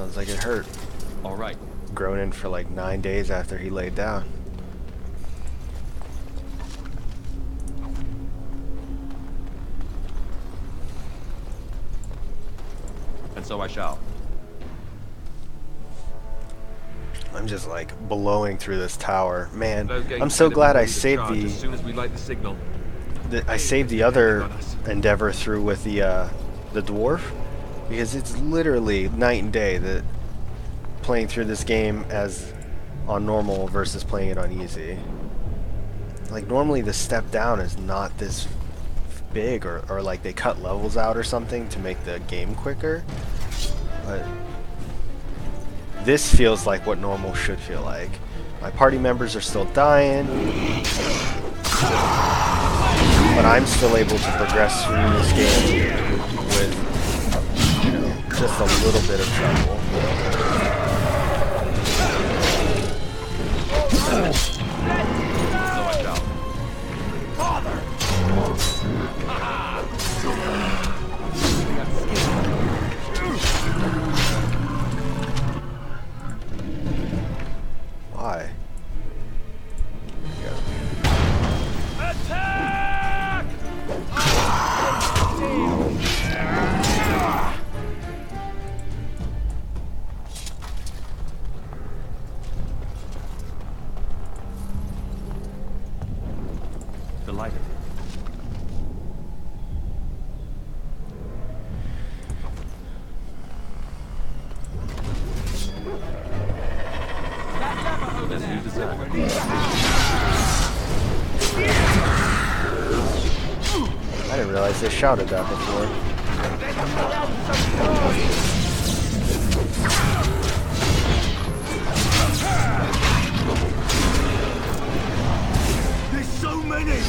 Sounds like it hurt. All right. Groaning for like 9 days after he laid down. And so I shall. I'm just like blowing through this tower. Man, Logain's I'm so enemy glad will I lead a saved charge as soon as we light the signal. I saved the other endeavor through with the dwarf, because it's literally night and day that playing through this game as on normal versus playing it on easy. Like normally the step down is not this big, or like they cut levels out or something to make the game quicker, but this feels like what normal should feel like. My party members are still dying, but I'm still able to progress through this game with, you know, just a little bit of trouble. So I shall. Father! Why? Attack! Delighted. As you desire. I didn't realize they shouted that before. There's so many!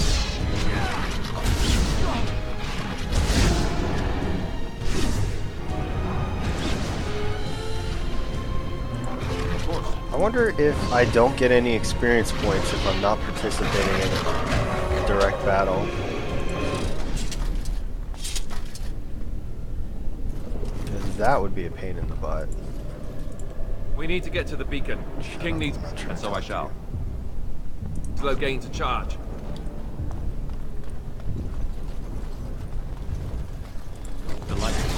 I wonder if I don't get any experience points if I'm not participating in a direct battle. Because that would be a pain in the butt. We need to get to the beacon. King needs... And so I shall. Logain to charge. Delighted.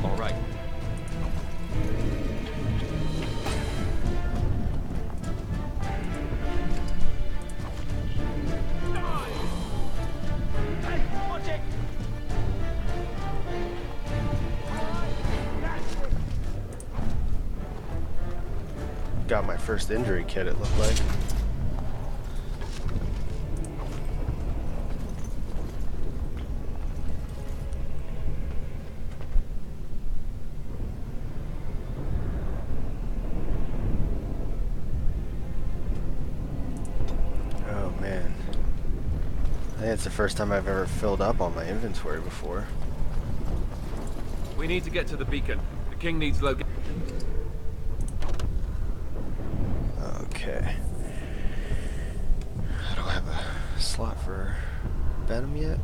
All right. Got my first injury kit, it looked like. Oh man. I think it's the first time I've ever filled up on my inventory before. We need to get to the beacon. The king needs Logain. Okay. I don't have a slot for Venom yet.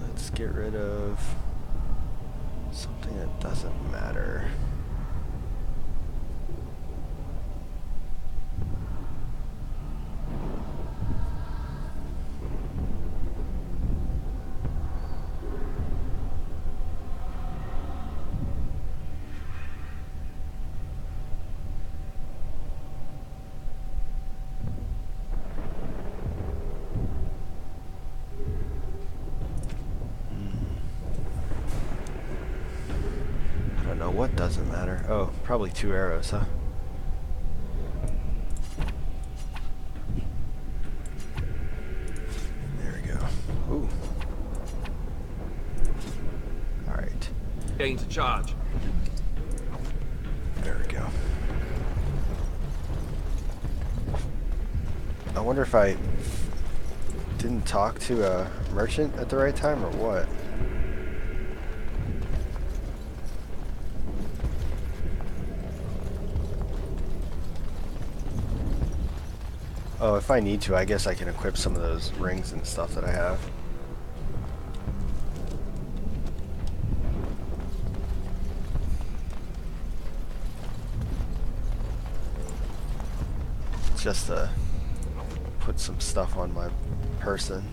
Let's get rid of something that doesn't matter. what doesn't matter. Oh, probably 2 arrows, huh? There we go. Ooh. Alright. Gain to charge. There we go. I wonder if I didn't talk to a merchant at the right time or what. Oh, if I need to, I guess I can equip some of those rings and stuff that I have. Just to put some stuff on my person.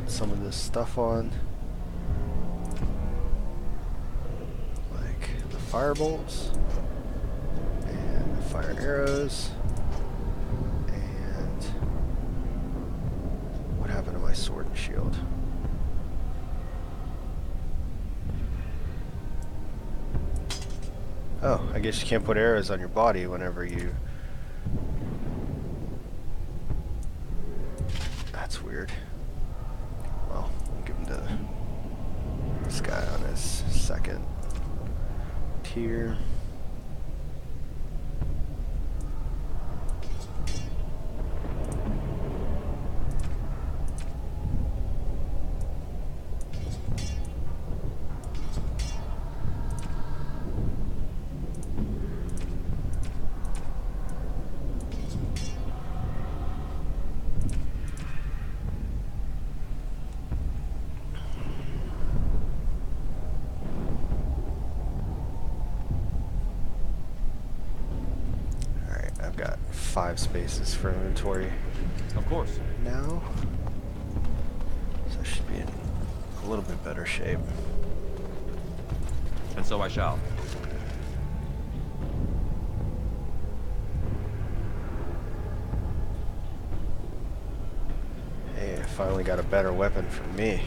Some of this stuff on, like the fire bolts and the fire arrows. And what happened to my sword and shield? Oh, I guess you can't put arrows on your body whenever you... That's weird. Well, I'll give him to this guy on his second tier. I've got 5 spaces for inventory Of course. now, so I should be in a little bit better shape. And so I shall. Hey, I finally got a better weapon for me.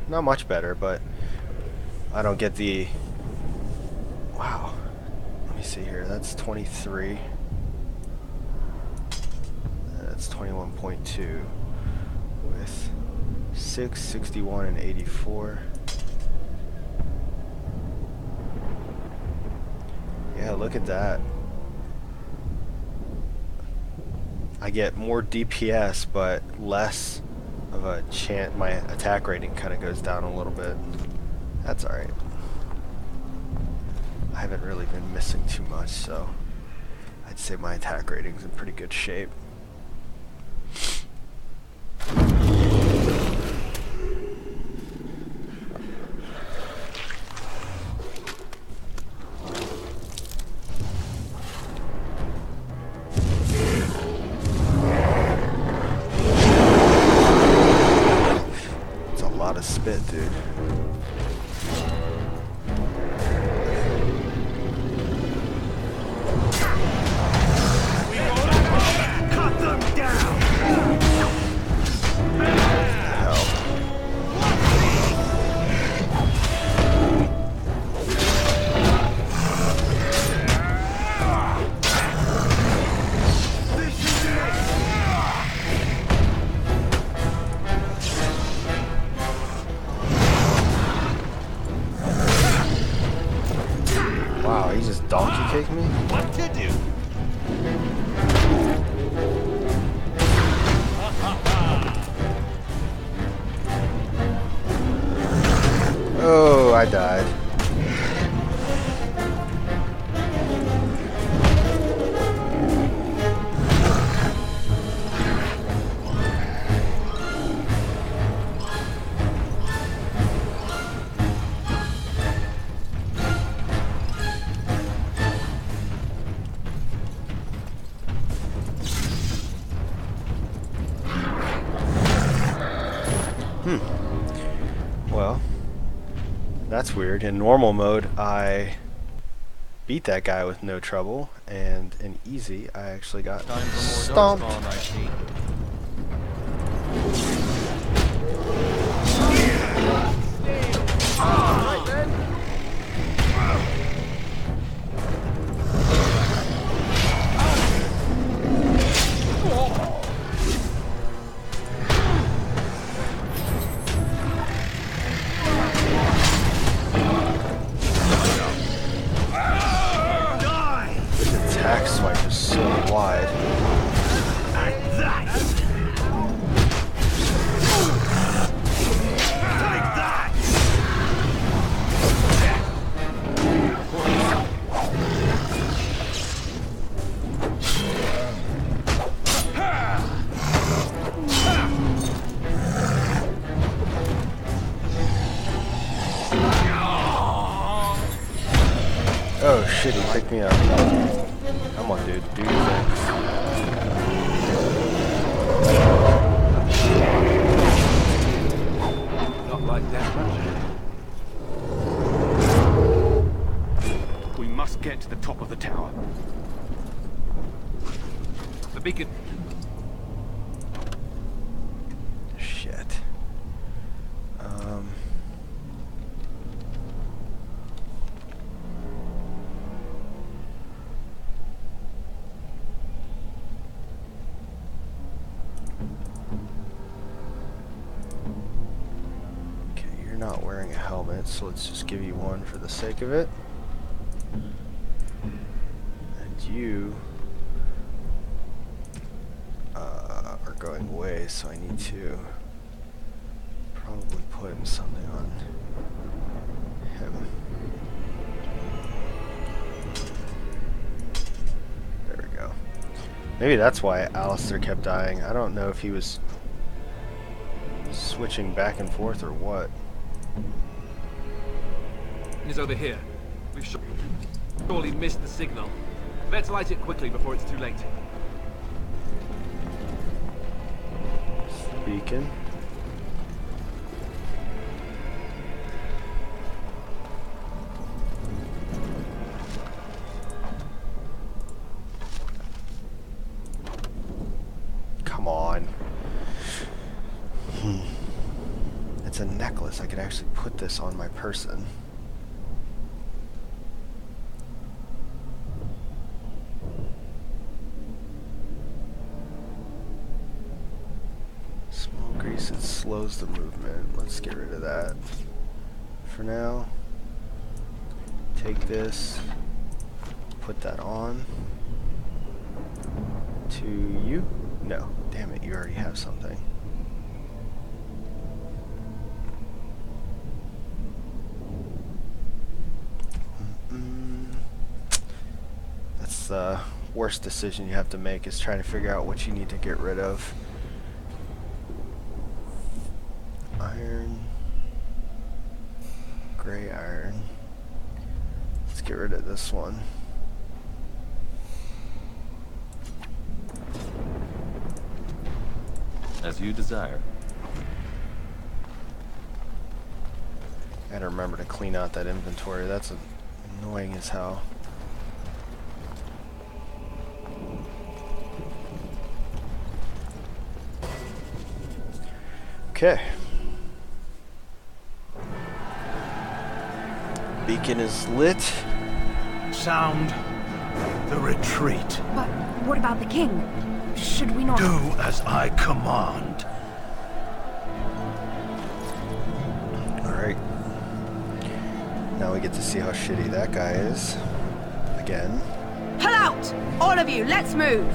Not much better, but I don't get the... Wow. Let me see here. That's 23. That's 21.2 with 6, 61, and 84. Yeah, look at that. I get more DPS, but less of a chance. My attack rating kind of goes down a little bit. That's alright. I haven't really been missing too much, so I'd say my attack rating's in pretty good shape. Spit, dude. Cut them down! I died. Well, that's weird. In normal mode, I beat that guy with no trouble, and in easy, I actually got Time for more stomped. Darkspawn, I see. His attack swipe is so wide. Oh shit, he picked me up. Come on, dude. Do your thing. Not like death much. We must get to the top of the tower. The beacon. Shit. Okay, you're not wearing a helmet, so let's just give you one for the sake of it. And you are going away, so I need to probably put something on him. There we go. Maybe that's why Alistair kept dying. I don't know if he was switching back and forth or what. Is over here. We've surely missed the signal. Let's light it quickly before it's too late. Beacon. Come on. It's a necklace. I could actually put this on my person. Small grease, it slows the movement. Let's get rid of that. For now, take this, put that on. To you? No, damn it, you already have something. That's the worst decision you have to make, is trying to figure out what you need to get rid of. Iron, gray iron. Let's get rid of this one. As you desire. Gotta remember to clean out that inventory. That's annoying as hell. Okay. Beacon is lit. Sound the retreat. But what about the king? Should we not... Do as I command. Alright. Now we get to see how shitty that guy is. Again. Pull out! All of you, let's move!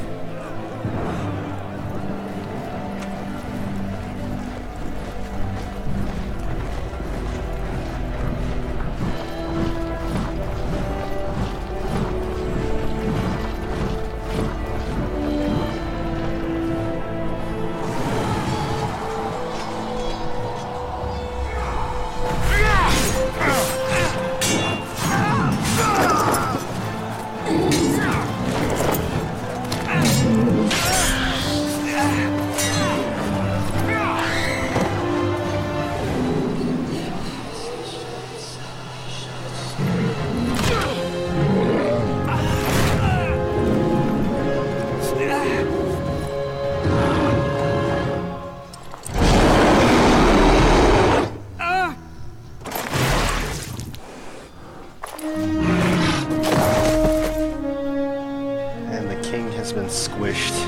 And the king has been squished.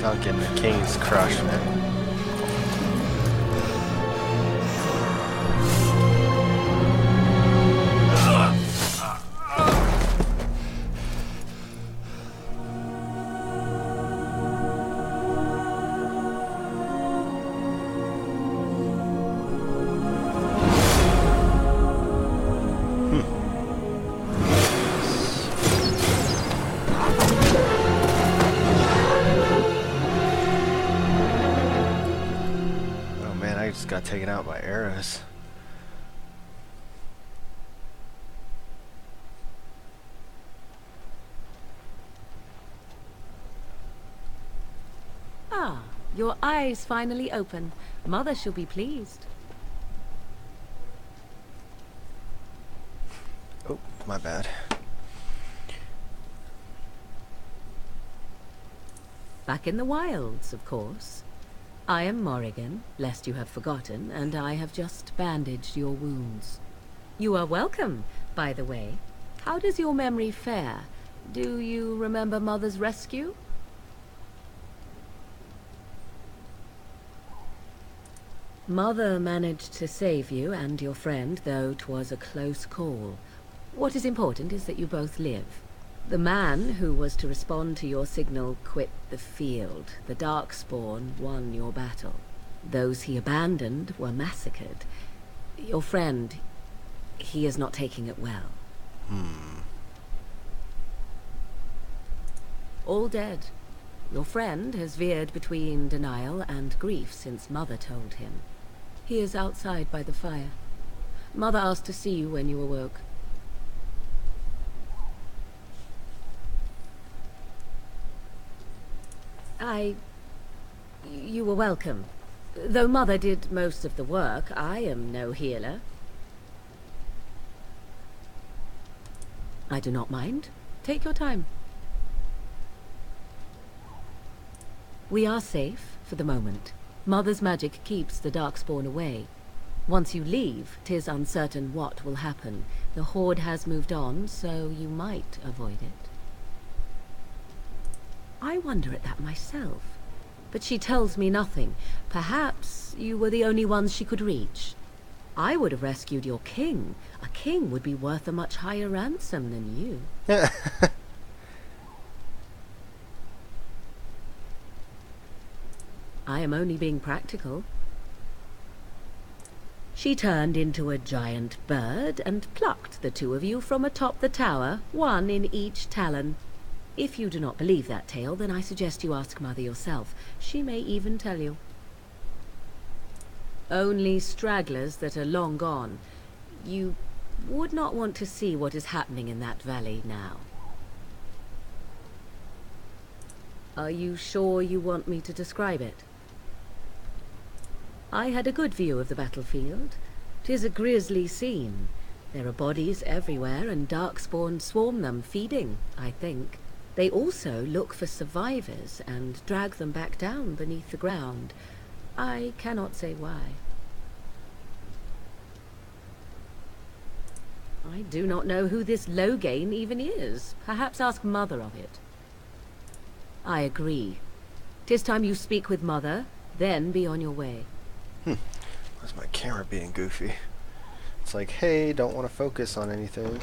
Duncan, the king's crushing it. I just got taken out by arrows. Ah, your eyes finally open. Mother shall be pleased. Oh, my bad. Back in the wilds, of course. I am Morrigan, lest you have forgotten, and I have just bandaged your wounds. You are welcome, by the way. How does your memory fare? Do you remember Mother's rescue? Mother managed to save you and your friend, though 'twas a close call. What is important is that you both live. The man who was to respond to your signal quit the field. The Darkspawn won your battle. Those he abandoned were massacred. Your friend, he is not taking it well. All dead. Your friend has veered between denial and grief since Mother told him. He is outside by the fire. Mother asked to see you when you awoke. You were welcome. Though Mother did most of the work, I am no healer. I do not mind. Take your time. We are safe, for the moment. Mother's magic keeps the Darkspawn away. Once you leave, 'tis uncertain what will happen. The Horde has moved on, so you might avoid it. I wonder at that myself. But she tells me nothing. Perhaps you were the only ones she could reach. I would have rescued your king. A king would be worth a much higher ransom than you. I am only being practical. She turned into a giant bird and plucked the two of you from atop the tower, one in each talon. If you do not believe that tale, then I suggest you ask Mother yourself. She may even tell you. Only stragglers that are long gone. You would not want to see what is happening in that valley now. Are you sure you want me to describe it? I had a good view of the battlefield. 'Tis a grisly scene. There are bodies everywhere, and Darkspawn swarm them, feeding, I think. They also look for survivors and drag them back down beneath the ground. I cannot say why. I do not know who this Loghain even is. Perhaps ask Mother of it. I agree. 'Tis time you speak with Mother, then be on your way. Why's my camera being goofy? It's like, hey, don't want to focus on anything.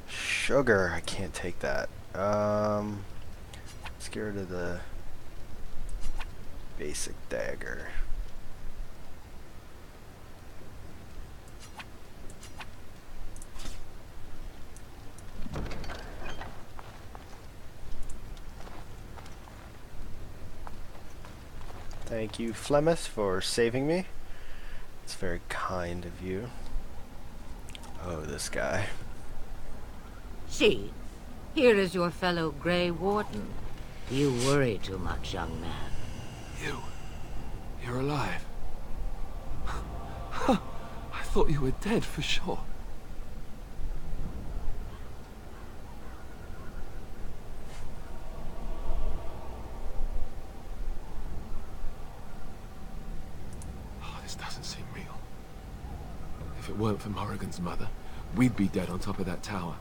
Sugar, I can't take that. Let's get rid of the basic dagger. Thank you, Flemeth, for saving me. It's very kind of you. Oh, this guy. See, here is your fellow Grey Warden. You worry too much, young man. You're alive. I thought you were dead for sure. Oh, this doesn't seem real. If it weren't for Morrigan's mother, we'd be dead on top of that tower.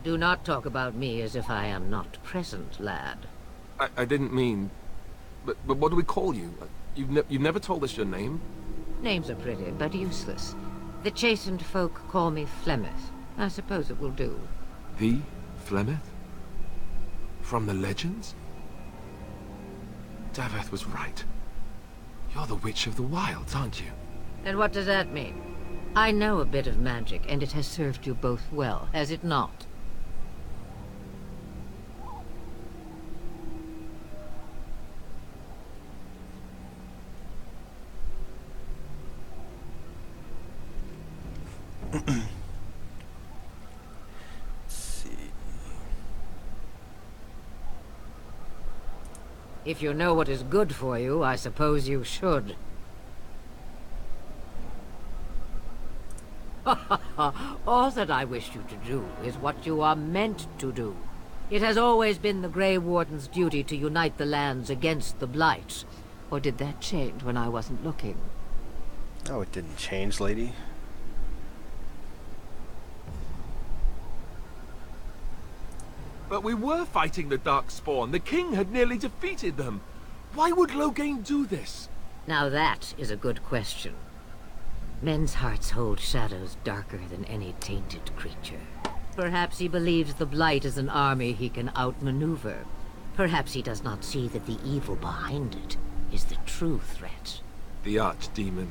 Do not talk about me as if I am not present, lad. I didn't mean... But what do we call you? You've never told us your name? Names are pretty, but useless. The chastened folk call me Flemeth. I suppose it will do. The Flemeth? From the legends? Daveth was right. You're the Witch of the Wilds, aren't you? And what does that mean? I know a bit of magic, and it has served you both well, has it not? If you know what is good for you, I suppose you should. All that I wish you to do is what you are meant to do. It has always been the Grey Warden's duty to unite the lands against the Blight. Or did that change when I wasn't looking? Oh, it didn't change, lady. But we were fighting the Darkspawn. The king had nearly defeated them. Why would Loghain do this? Now that is a good question. Men's hearts hold shadows darker than any tainted creature. Perhaps he believes the Blight is an army he can outmaneuver. Perhaps he does not see that the evil behind it is the true threat. The Archdemon.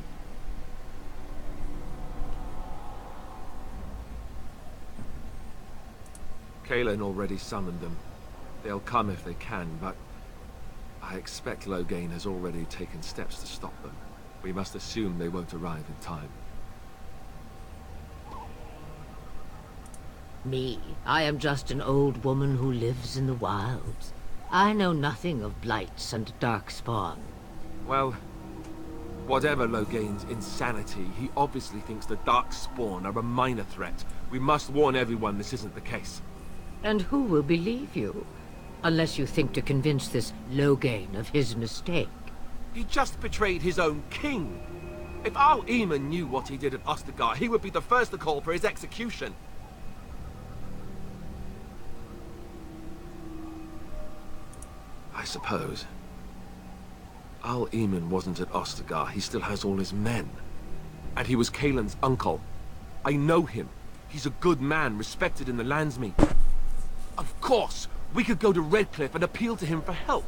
Kaelin already summoned them. They'll come if they can, but I expect Loghain has already taken steps to stop them. We must assume they won't arrive in time. Me? I am just an old woman who lives in the wilds. I know nothing of blights and darkspawn. Well, whatever Loghain's insanity, he obviously thinks the Darkspawn are a minor threat. We must warn everyone this isn't the case. And who will believe you? Unless you think to convince this Loghain of his mistake. He just betrayed his own king. If Al Eamon knew what he did at Ostagar, he would be the first to call for his execution. I suppose. Al Eamon wasn't at Ostagar. He still has all his men. And he was Kaelin's uncle. I know him. He's a good man, respected in the Landsmeet. Of course, we could go to Redcliffe and appeal to him for help.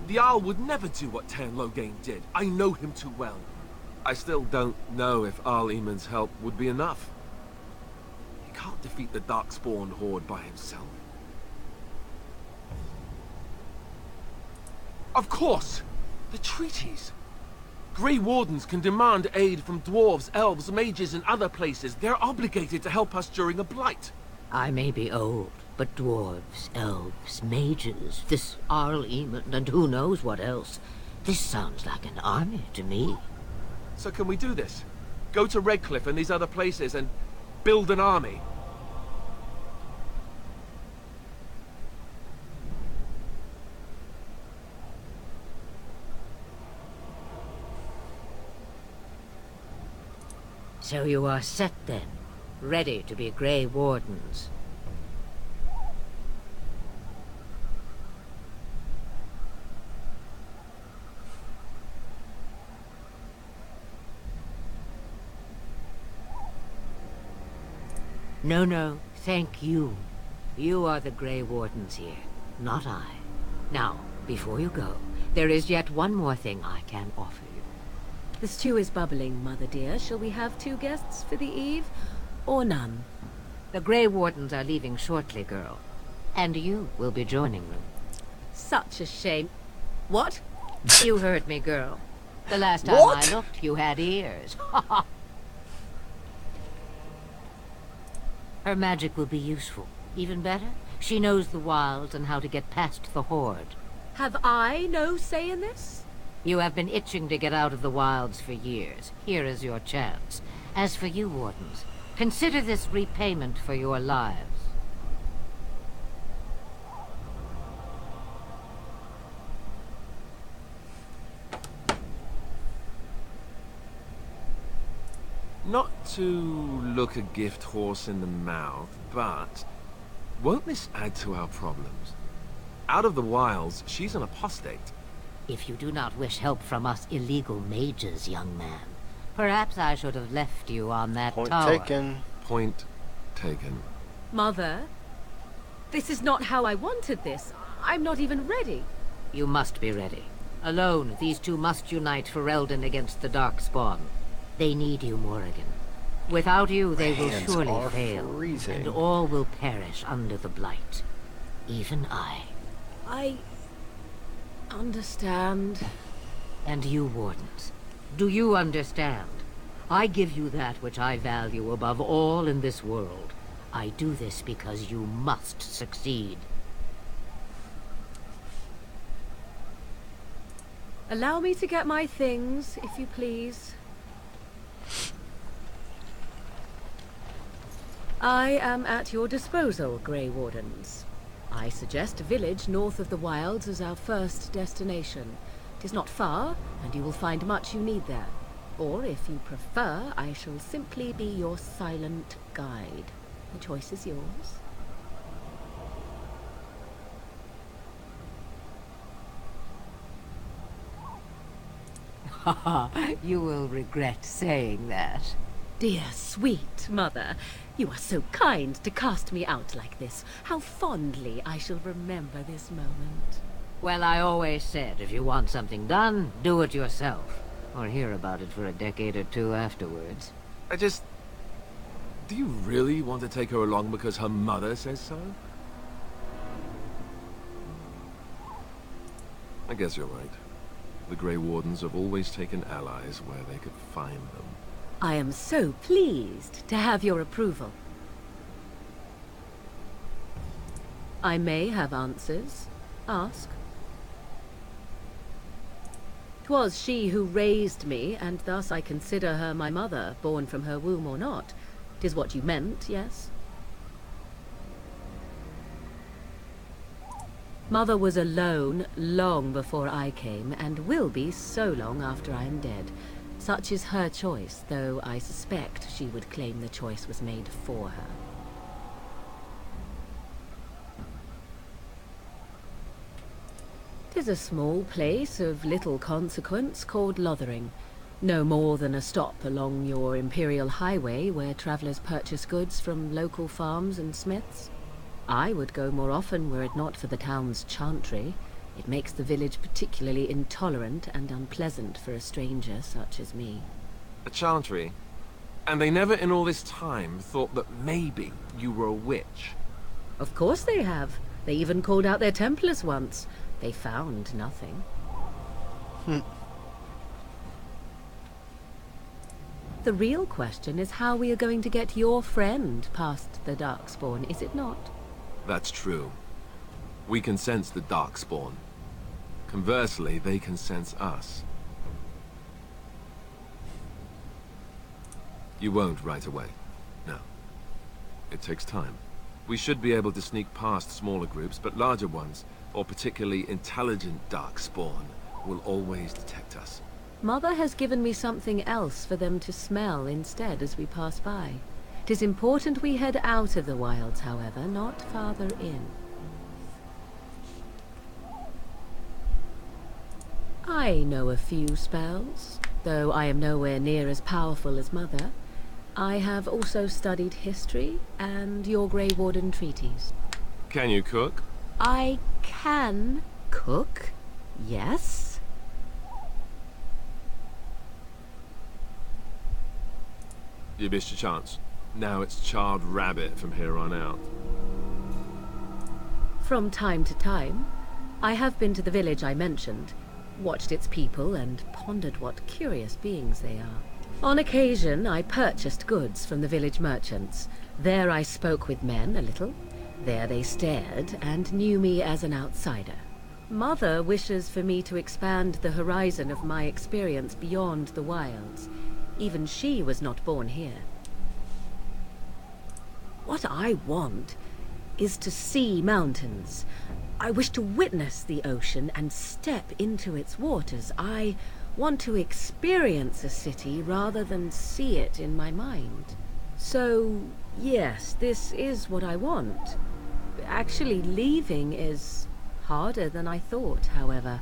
The Jarl would never do what Teyrn Loghain did. I know him too well. I still don't know if Al Eamon's help would be enough. He can't defeat the Darkspawn horde by himself. Of course! The treaties! Grey Wardens can demand aid from dwarves, elves, mages, and other places. They're obligated to help us during a blight. I may be old, but dwarves, elves, mages, this Arl Eamon, and who knows what else. This sounds like an army to me. So can we do this? Go to Redcliffe and these other places and build an army? So you are set then, ready to be Grey Wardens. No, thank you. You are the Grey Wardens here, not I. Now, before you go, there is yet one more thing I can offer you. The stew is bubbling, Mother dear. Shall we have 2 guests for the eve? or none? The Grey Wardens are leaving shortly, girl. And you will be joining them. Such a shame. What? You heard me, girl. The last time What? I looked, you had ears. Her magic will be useful. Even better, she knows the wilds and how to get past the Horde. Have I no say in this? You have been itching to get out of the wilds for years. Here is your chance. As for you, Wardens, consider this repayment for your lives. Not to look a gift horse in the mouth, but won't this add to our problems? Out of the wilds, she's an apostate. If you do not wish help from us illegal mages, young man, perhaps I should have left you on that Point tower. taken. Point taken. Mother, this is not how I wanted this. I'm not even ready. You must be ready. Alone, these two must unite for Eldon against the Darkspawn. They need you, Morrigan. Without you, they will Hands surely are fail, freezing. and all will perish under the Blight. Even I. I understand. And you, Wardens. Do you understand? I give you that which I value above all in this world. I do this because you must succeed. Allow me to get my things, if you please. I am at your disposal, Grey Wardens. I suggest a village north of the wilds as our first destination. It is not far, and you will find much you need there. Or, if you prefer, I shall simply be your silent guide. The choice is yours. You will regret saying that. Dear, sweet mother, you are so kind to cast me out like this. How fondly I shall remember this moment. Well, I always said, if you want something done, do it yourself. Or hear about it for a decade or two afterwards. Do you really want to take her along because her mother says so? I guess you're right. The Grey Wardens have always taken allies where they could find them. I am so pleased to have your approval. I may have answers. Ask. 'Twas she who raised me, and thus I consider her my mother, born from her womb or not. 'Tis what you meant, yes? Mother was alone long before I came, and will be so long after I am dead. Such is her choice, though I suspect she would claim the choice was made for her. Tis a small place of little consequence called Lothering. No more than a stop along your Imperial Highway where travellers purchase goods from local farms and smiths. I would go more often were it not for the town's chantry. It makes the village particularly intolerant and unpleasant for a stranger such as me. A chantry? And they never in all this time thought that maybe you were a witch? Of course they have. They even called out their Templars once. They found nothing. The real question is how we are going to get your friend past the Darkspawn, is it not? That's true. We can sense the Darkspawn. Conversely, they can sense us. You won't right away. No. It takes time. We should be able to sneak past smaller groups, but larger ones, or particularly intelligent Darkspawn, will always detect us. Mother has given me something else for them to smell instead as we pass by. It is important we head out of the wilds, however, not farther in. I know a few spells, though I am nowhere near as powerful as Mother. I have also studied history and your Grey Warden treaties. Can you cook? I can cook, yes. You missed your chance. Now it's charred rabbit from here on out. From time to time, I have been to the village I mentioned, watched its people, and pondered what curious beings they are. On occasion, I purchased goods from the village merchants. There I spoke with men a little. There they stared and knew me as an outsider. Mother wishes for me to expand the horizon of my experience beyond the wilds. Even she was not born here. What I want is to see mountains. I wish to witness the ocean and step into its waters. I want to experience a city rather than see it in my mind. So, yes, this is what I want. Actually, leaving is harder than I thought, however.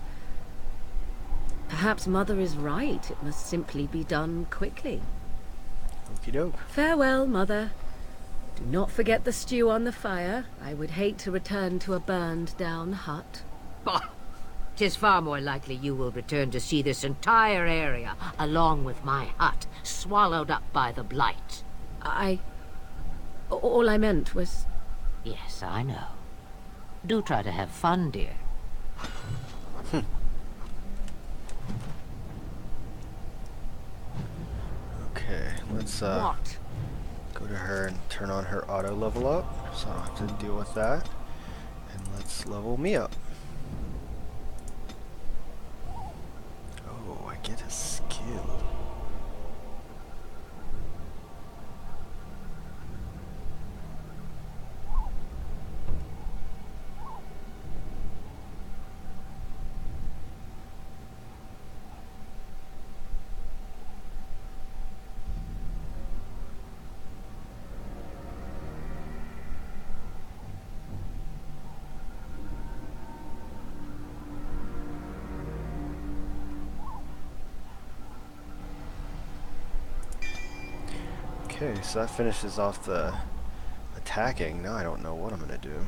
Perhaps Mother is right. It must simply be done quickly. Okie doke. Farewell, Mother. Do not forget the stew on the fire. I would hate to return to a burned-down hut. Bah! 'Tis far more likely you will return to see this entire area, along with my hut, swallowed up by the blight. All I meant was... Yes, I know. Do try to have fun, dear. Okay, let's What? go to her and turn on her auto level up, so I don't have to deal with that. And let's level me up. Oh, I get a skill. Okay, so that finishes off the attacking. Now I don't know what I'm gonna do.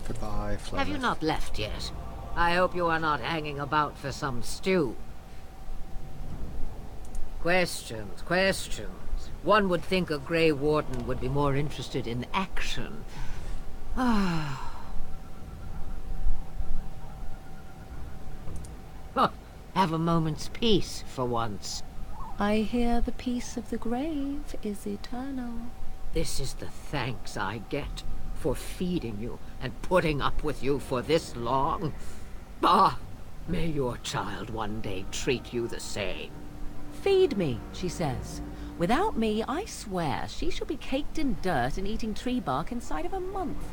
Goodbye, Flemeth. Have you not left yet? I hope you are not hanging about for some stew. Questions, questions. One would think a Grey Warden would be more interested in action. Ah. Have a moment's peace for once. I hear the peace of the grave is eternal. This is the thanks I get for feeding you and putting up with you for this long. Bah! May your child one day treat you the same. Feed me, she says. Without me, I swear, she shall be caked in dirt and eating tree bark inside of a month.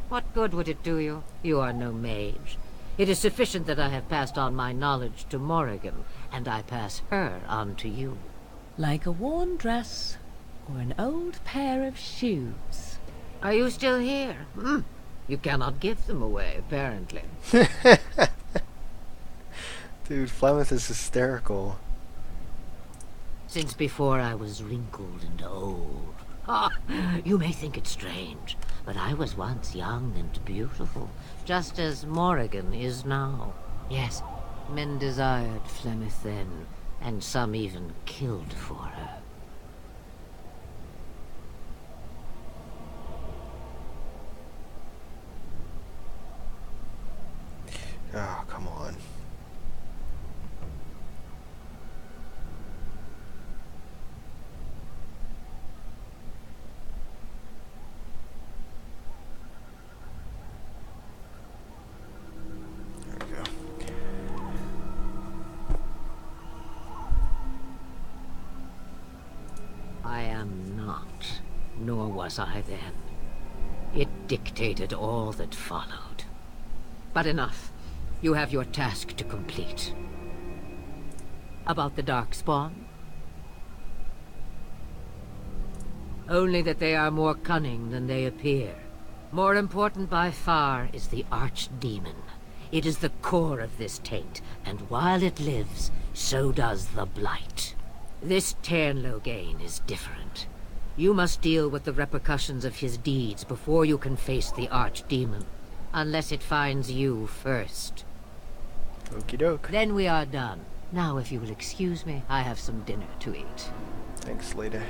What good would it do you? You are no mage. It is sufficient that I have passed on my knowledge to Morrigan, and I pass her on to you. Like a worn dress or an old pair of shoes. Are you still here? You cannot give them away, apparently. Dude, Flemeth is hysterical. Since before I was wrinkled and old. Ah, you may think it strange, but I was once young and beautiful, just as Morrigan is now. Yes, men desired Flemeth then, and some even killed for her. Oh, come on. There we go. I am not, nor was I then. It dictated all that followed. But enough. You have your task to complete. About the Darkspawn? only that they are more cunning than they appear. More important by far is the Archdemon. It is the core of this taint, and while it lives, so does the Blight. This Teyrn Loghain is different. You must deal with the repercussions of his deeds before you can face the Archdemon. Unless it finds you first. Okie doke. Then we are done. Now, if you will excuse me, I have some dinner to eat. Thanks, lady.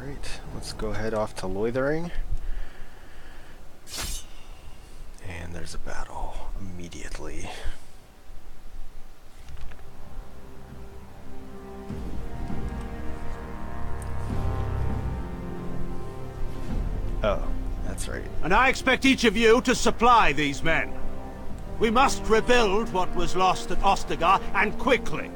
Alright, let's go head off to Loithering. And there's a battle immediately. Oh, that's right. And I expect each of you to supply these men. We must rebuild what was lost at Ostagar, and quickly.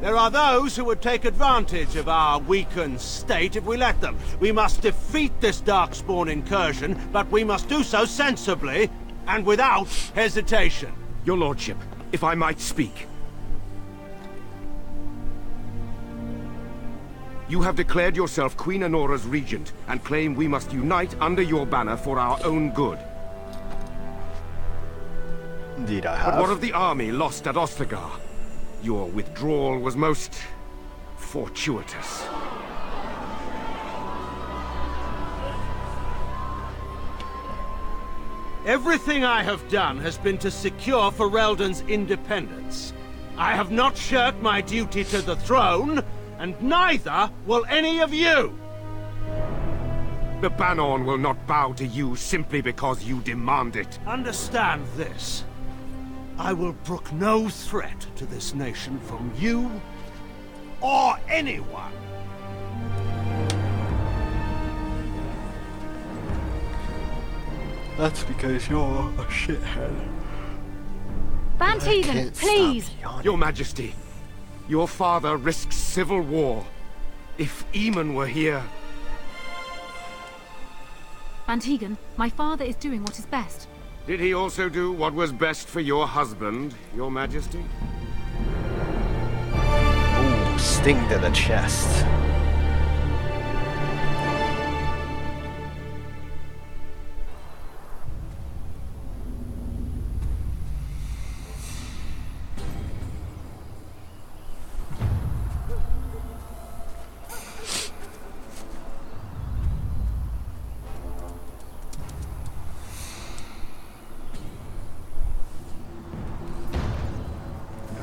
There are those who would take advantage of our weakened state if we let them. We must defeat this Darkspawn incursion, but we must do so sensibly and without hesitation. Your lordship, if I might speak. You have declared yourself Queen Anora's regent, and claim we must unite under your banner for our own good. Indeed I have. But what of the army lost at Ostagar? Your withdrawal was most fortuitous. Everything I have done has been to secure Ferelden's independence. I have not shirked my duty to the throne, and neither will any of you! The Bannorn will not bow to you simply because you demand it. Understand this. I will brook no threat to this nation from you or anyone. That's because you're a shithead. Van Tegan, Can't please! stop yawning. Your Majesty, your father risks civil war. If Eamon were here... Van Tegan, my father is doing what is best. Did he also do what was best for your husband, your Majesty? Ooh, sting to the chest.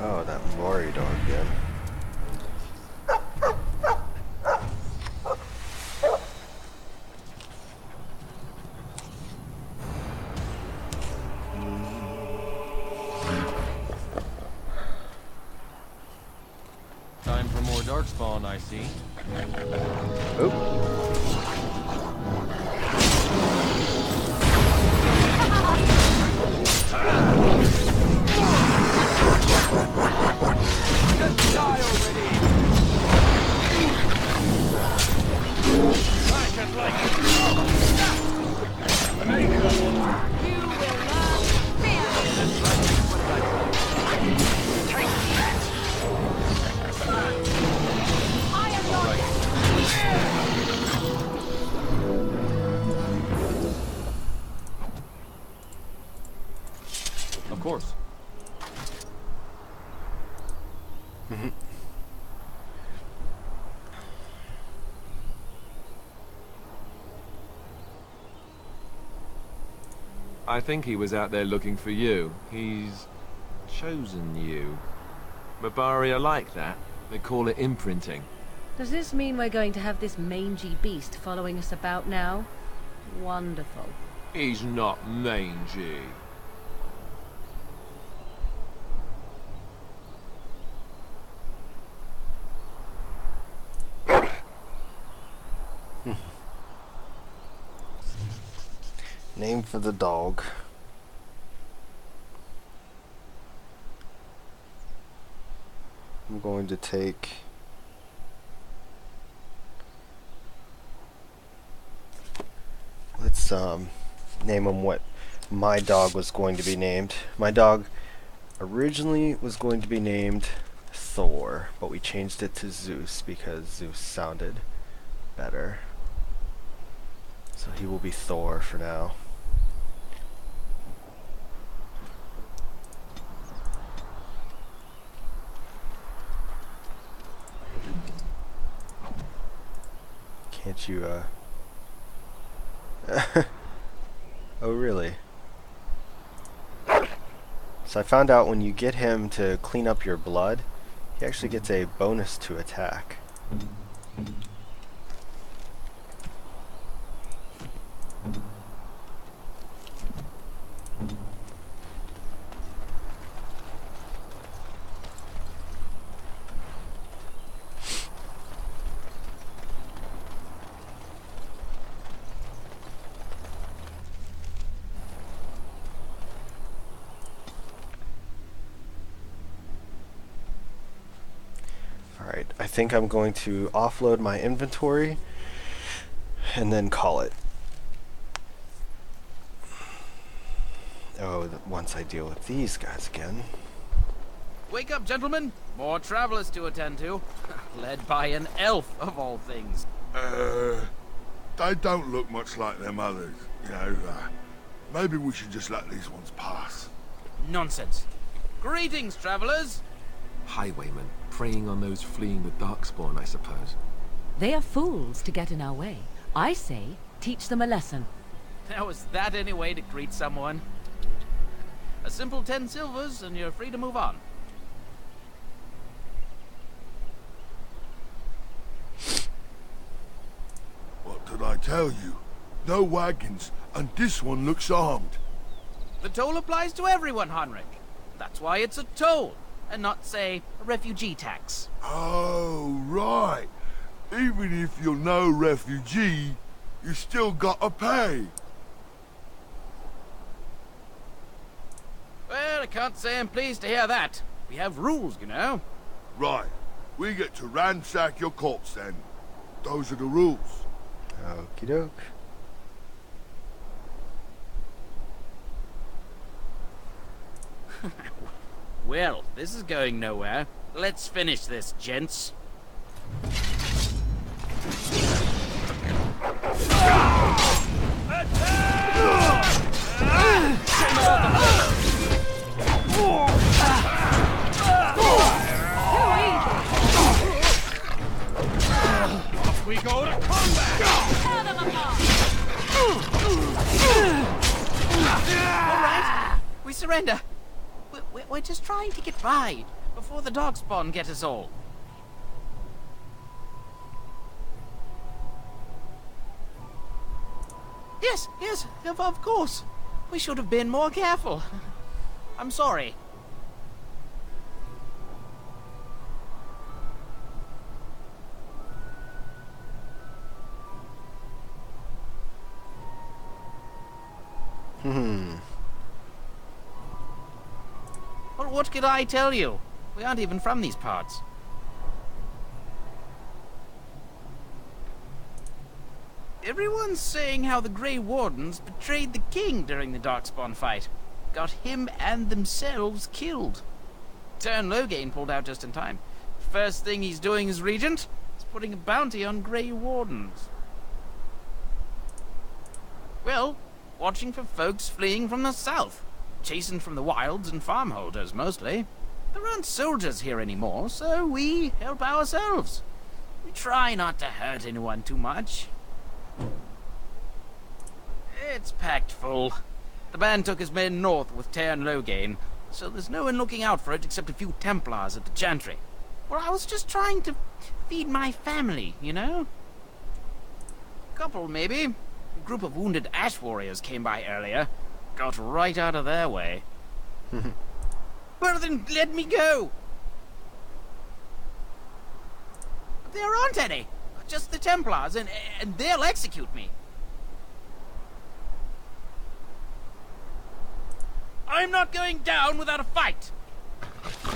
Oh, that Mori dog again. Time for more Darkspawn, I see. Of course. I think he was out there looking for you. He's chosen you. Mabari are like that. They call it imprinting. Does this mean we're going to have this mangy beast following us about now? Wonderful. He's not mangy. Name for the dog. I'm going to take let's name him what my dog was going to be named. My dog originally was going to be named Thor, but we changed it to Zeus because Zeus sounded better. So he will be Thor for now. Can't you, Oh, really? So I found out when you get him to clean up your blood, he actually gets a bonus to attack. Alright, I think I'm going to offload my inventory and then call it. Oh, once I deal with these guys again. Wake up, gentlemen! More travelers to attend to. Led by an elf, of all things. They don't look much like them others, you know. Maybe we should just let these ones pass. Nonsense. Greetings, travelers! Highwaymen, preying on those fleeing the Darkspawn, I suppose. They are fools to get in our way. I say, teach them a lesson. Now, is that any way to greet someone? A simple 10 silvers, and you're free to move on. What did I tell you? No wagons, and this one looks armed. The toll applies to everyone, Henrik. That's why it's a toll, and not, say, a refugee tax. Oh, right. Even if you're no refugee, you still gotta pay. Well, I can't say I'm pleased to hear that. We have rules, you know. Right. We get to ransack your corpse then. Those are the rules. Okie doke. Well, this is going nowhere. Let's finish this, gents. Off we go to combat! All right, we surrender. We're just trying to get by before the Darkspawn get us all. Yes, of course. We should have been more careful. I'm sorry. Well, what could I tell you? We aren't even from these parts. Everyone's saying how the Grey Wardens betrayed the king during the Darkspawn fight. Got him and themselves killed. Tern Loghain pulled out just in time. First thing he's doing as regent is putting a bounty on Grey Wardens. Well, watching for folks fleeing from the south. Chasing from the wilds and farmholders, mostly. There aren't soldiers here anymore, so we help ourselves. We try not to hurt anyone too much. It's packed full. The band took his men north with Tern Loghain, so there's no one looking out for it except a few Templars at the Chantry. Well, I was just trying to feed my family, you know? Couple, maybe. A group of wounded ash warriors came by earlier. Got right out of their way. Well, then let me go! There aren't any. Just the Templars, and they'll execute me. I'm not going down without a fight!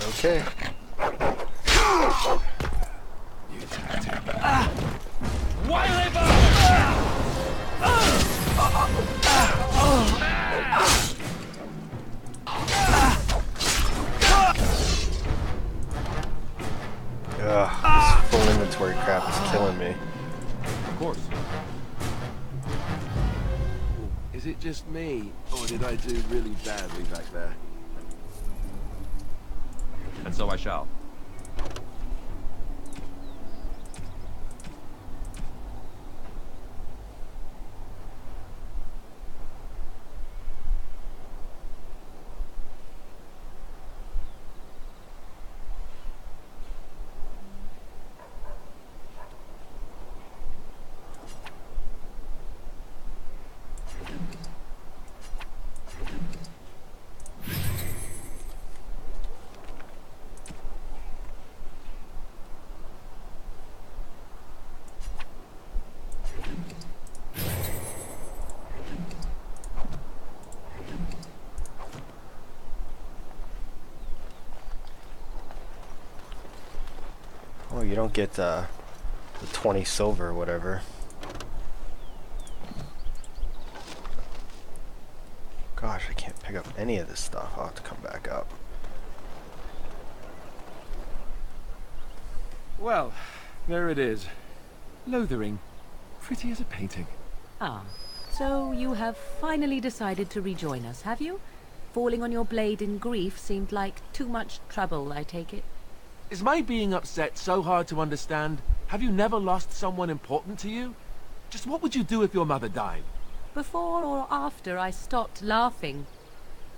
Okay. Is it just me, or did I do really badly back there? And so I shall. Oh, you don't get the 20 silver or whatever. Gosh, I can't pick up any of this stuff. I'll have to come back up. Well, there it is. Lothering. Pretty as a painting. Ah, so you have finally decided to rejoin us, have you? Falling on your blade in grief seemed like too much trouble, I take it. Is my being upset so hard to understand? Have you never lost someone important to you? Just what would you do if your mother died? Before or after I stopped laughing?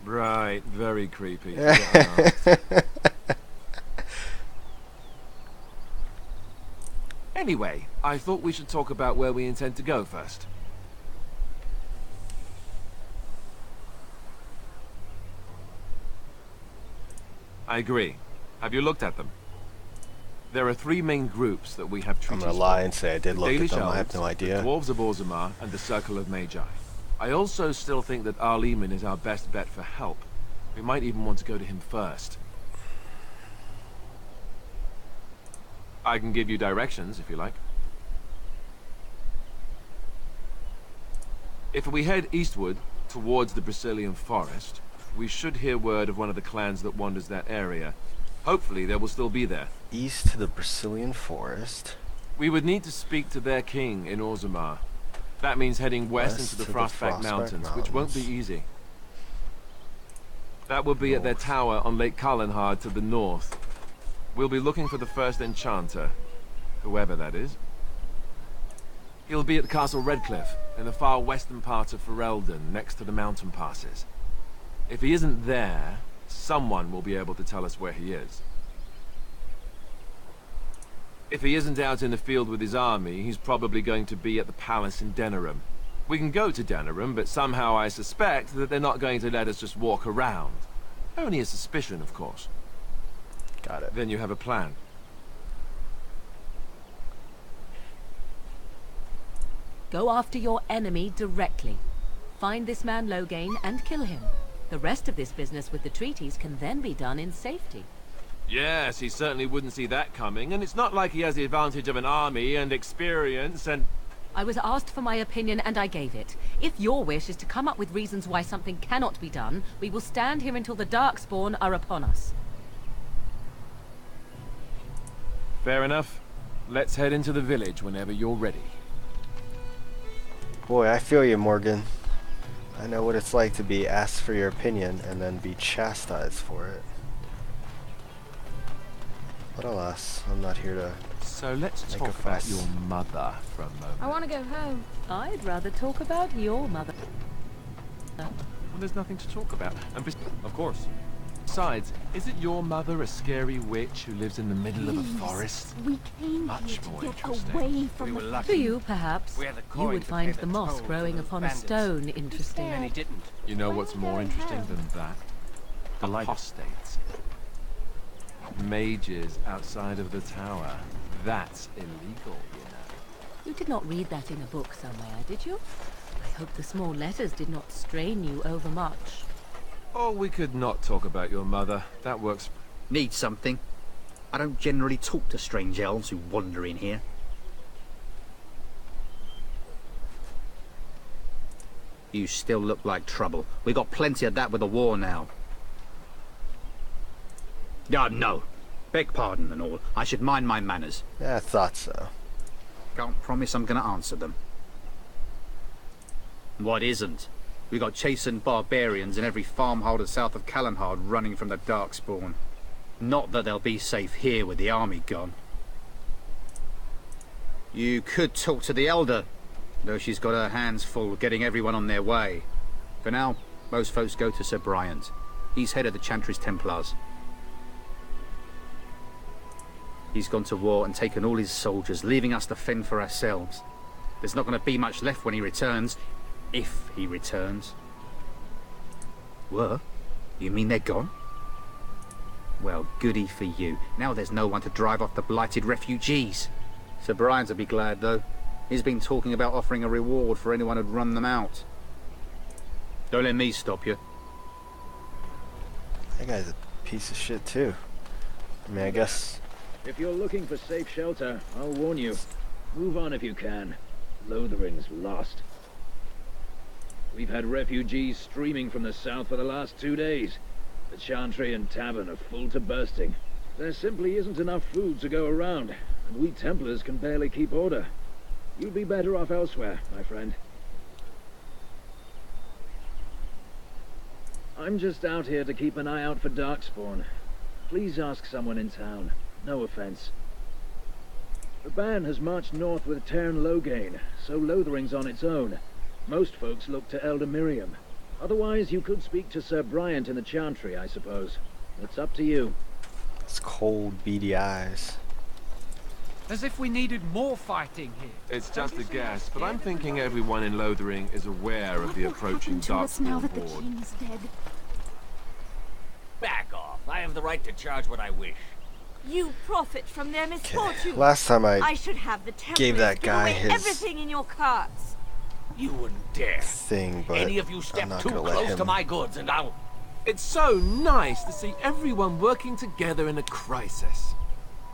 Right, very creepy. Anyway, I thought we should talk about where we intend to go first. I agree. Have you looked at them? There are three main groups that we have treaties. I'm gonna lie and say I did look at them. I have no The idea. Dwarves of Orzammar and the Circle of Magi. I also still think that Arl Eamon is our best bet for help. We might even want to go to him first. I can give you directions if you like. If we head eastward towards the Brecilian Forest, we should hear word of one of the clans that wanders that area. Hopefully they will still be there. East to the Brecilian Forest. We would need to speak to their king in Orzammar. That means heading west into the to the Frostback Mountains, which won't be Mountains. easy. That will be at their tower on Lake Kalanhard to the north. We'll be looking for the first enchanter, whoever that is. He'll be at Castle Redcliffe, in the far western part of Ferelden, next to the mountain passes. If he isn't there, someone will be able to tell us where he is. If he isn't out in the field with his army, he's probably going to be at the palace in Denerim. We can go to Denerim, but somehow I suspect that they're not going to let us just walk around. Only a suspicion, of course. Got it. Then you have a plan. Go after your enemy directly. Find this man Loghain and kill him. The rest of this business with the treaties can then be done in safety. Yes, he certainly wouldn't see that coming, and it's not like he has the advantage of an army and experience and... I was asked for my opinion and I gave it. If your wish is to come up with reasons why something cannot be done, we will stand here until the Darkspawn are upon us. Fair enough. Let's head into the village whenever you're ready. Boy, I feel you, Morgan. I know what it's like to be asked for your opinion and then be chastised for it. But alas, I'm not here to So let's make talk a about fuss. your mother for a moment. I want to go home. I'd rather talk about your mother. Well, there's nothing to talk about. And Of course. besides, isn't your mother a scary witch who lives in the middle of a Please, forest? We came Much here to more get interesting. away from We the were lucky. To you, perhaps, We had the you coin would to find pay the the moss toll to growing those upon bandits. a stone interesting. Many didn't. You know what's more interesting than that? The light. Apostates. Mages outside of the tower. That's illegal, you know. You did not read that in a book somewhere, did you? I hope the small letters did not strain you overmuch. Or we could not talk about your mother. That works. Need something? I don't generally talk to strange elves who wander in here. You still look like trouble. We got plenty of that with the war now. No. Beg pardon and all. I should mind my manners. Yeah, I thought so. Can't promise I'm gonna answer them. What isn't? We got chastened barbarians in every farmholder south of Calenhard running from the Darkspawn. Not that they'll be safe here with the army gone. You could talk to the Elder, though she's got her hands full getting everyone on their way. For now, most folks go to Sir Bryant. He's head of the Chantry's Templars. He's gone to war and taken all his soldiers, leaving us to fend for ourselves. There's not going to be much left when he returns. If he returns. What? You mean they're gone? Well, goody for you. Now there's no one to drive off the blighted refugees. Sir Bryant will be glad, though. He's been talking about offering a reward for anyone who'd run them out. Don't let me stop you. That guy's a piece of shit, too. I mean, I guess... If you're looking for safe shelter, I'll warn you. Move on if you can. Lothering's lost. We've had refugees streaming from the south for the last 2 days. The Chantry and Tavern are full to bursting. There simply isn't enough food to go around, and we Templars can barely keep order. You'd be better off elsewhere, my friend. I'm just out here to keep an eye out for Darkspawn. Please ask someone in town. No offense. The band has marched north with Teyrn Loghain, so Lothering's on its own. Most folks look to Elder Miriam. Otherwise, you could speak to Sir Bryant in the Chantry, I suppose. It's up to you. It's cold, beady eyes. As if we needed more fighting here. It's just a guess, but I'm thinking everyone in Lothering is aware of the approaching Darkspawn horde. King's dead? Back off. I have the right to charge what I wish. You profit from their misfortune. Last time I should have the Templars gave that guy give away his everything in your carts. You wouldn't dare. thing, but Any of you I'm step not too gonna let close him. to my goods and I'll... It's so nice to see everyone working together in a crisis.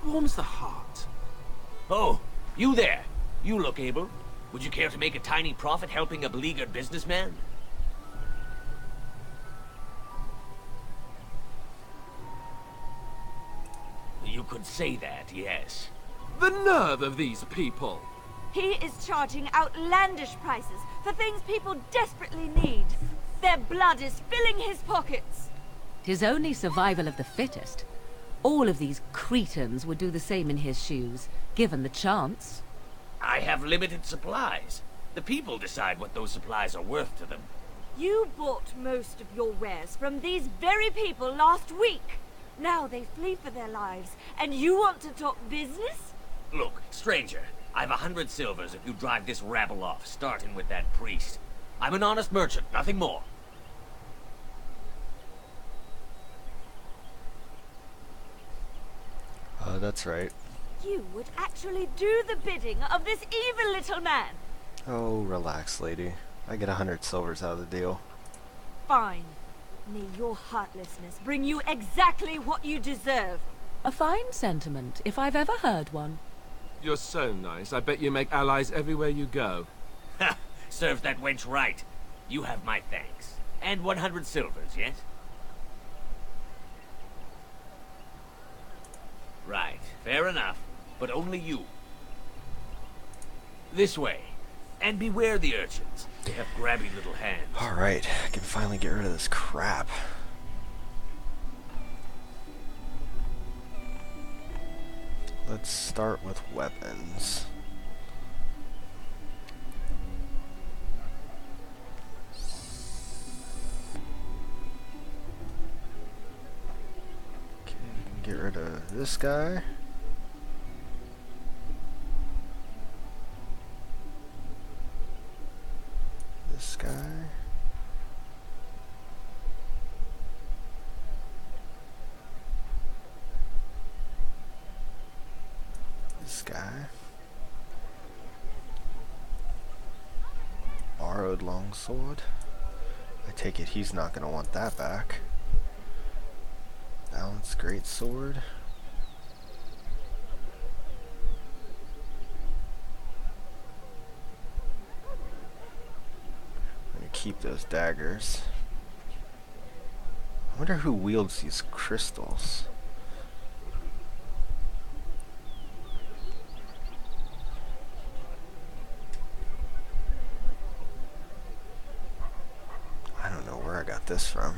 Warms the heart. Oh, you there. You look able. Would you care to make a tiny profit helping a beleaguered businessman? You could say that, yes. The nerve of these people! He is charging outlandish prices for things people desperately need. Their blood is filling his pockets. 'Tis only survival of the fittest. All of these cretins would do the same in his shoes, given the chance. I have limited supplies. The people decide what those supplies are worth to them. You bought most of your wares from these very people last week. Now they flee for their lives, and you want to talk business? Look, stranger, I've 100 silvers if you drive this rabble off, starting with that priest. I'm an honest merchant, nothing more. That's right. You would actually do the bidding of this evil little man. Oh, relax, lady. I get 100 silvers out of the deal. Fine. May your heartlessness bring you exactly what you deserve. A fine sentiment, if I've ever heard one. You're so nice. I bet you make allies everywhere you go. Ha! Serves that wench right. You have my thanks. And 100 silvers, yes? Right, fair enough. But only you. This way. And beware the urchins. They have grabby little hands. Alright, I can finally get rid of this crap. Let's start with weapons. Okay, get rid of this guy. This guy. This guy. Borrowed longsword. I take it he's not going to want that back. Balanced greatsword. I'm going to keep those daggers. I wonder who wields these crystals. got this from?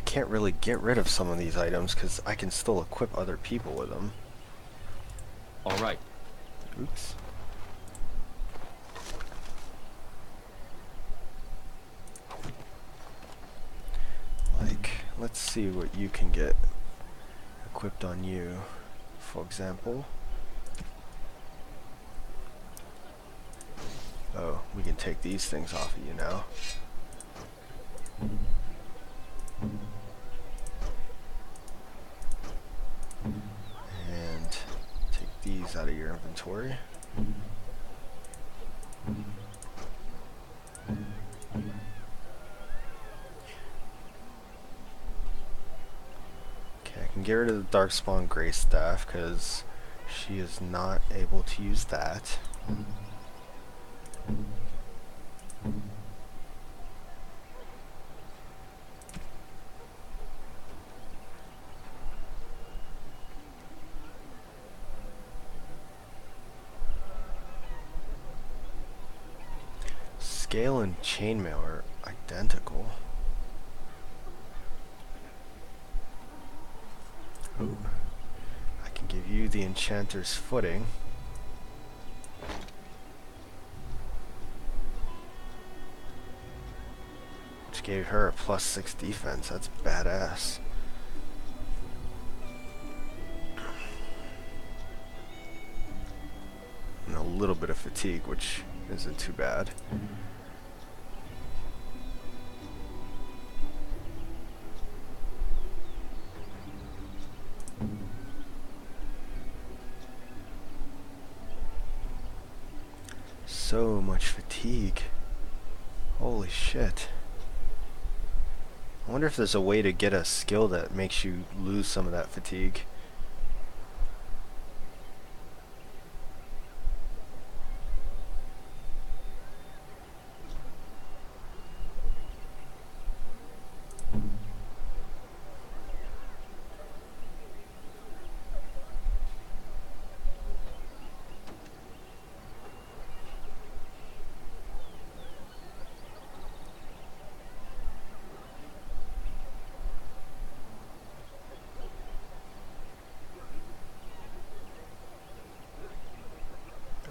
Can't really get rid of some of these items because I can still equip other people with them. All right. Oops. Like, let's see what you can get equipped on you, for example. Oh, we can take these things off of you now. And take these out of your inventory. Okay, I can get rid of the Darkspawn Grey Staff because she is not able to use that. Scale and chainmail are identical. Ooh. I can give you the Enchanter's Footing. Which gave her a +6 defense. That's badass. And a little bit of fatigue, which isn't too bad. So much fatigue. Holy shit. I wonder if there's a way to get a skill that makes you lose some of that fatigue.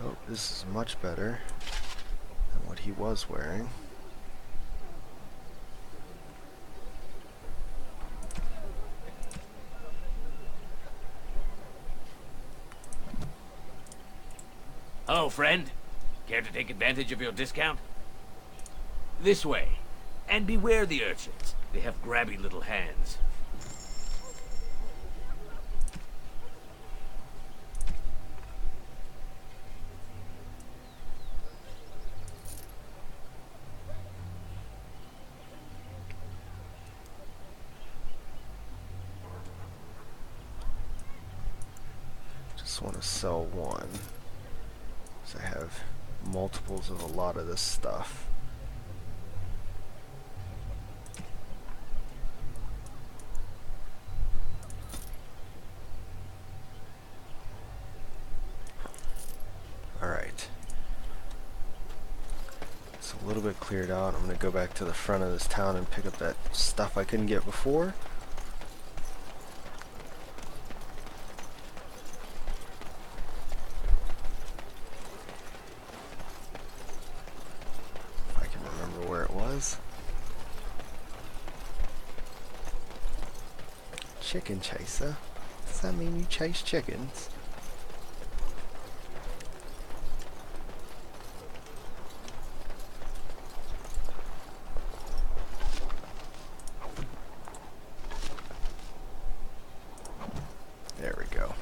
Oh, this is much better than what he was wearing. Hello, friend. Care to take advantage of your discount? This way. And beware the urchins. They have grabby little hands. Just want to sell one. So I have multiples of a lot of this stuff. Alright. It's a little bit cleared out. I'm going to go back to the front of this town and pick up that stuff I couldn't get before. Chicken chaser? Does that mean you chase chickens? There we go.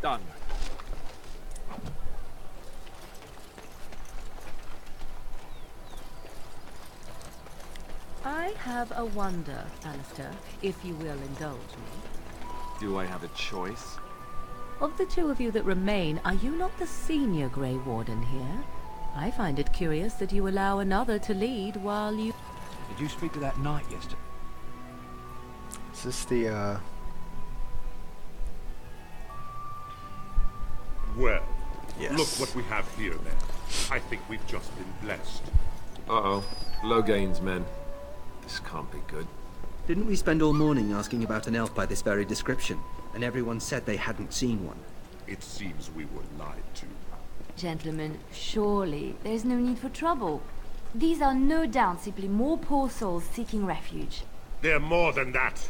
Done. I have a wonder, Alistair, if you will indulge me. Do I have a choice? Of the two of you that remain, are you not the senior Grey Warden here? I find it curious that you allow another to lead while you... Did you speak to that knight yesterday? Is this the, Well, yes. Look what we have here, then. I think we've just been blessed. Uh-oh. Loghain's men. This can't be good. Didn't we spend all morning asking about an elf by this very description, and everyone said they hadn't seen one? It seems we were lied to. Gentlemen, surely there's no need for trouble. These are no doubt simply more poor souls seeking refuge. They're more than that.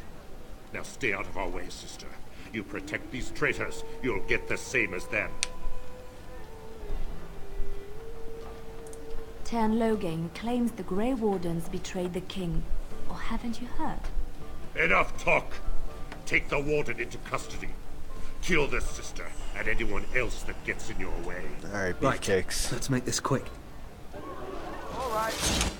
Now stay out of our way, sister. You protect these traitors, you'll get the same as them. Teyrn Loghain claims the Grey Wardens betrayed the king. Or haven't you heard? Enough talk! Take the warden into custody. Kill this sister, and anyone else that gets in your way. Alright, Right, beefcakes. let's make this quick. Alright.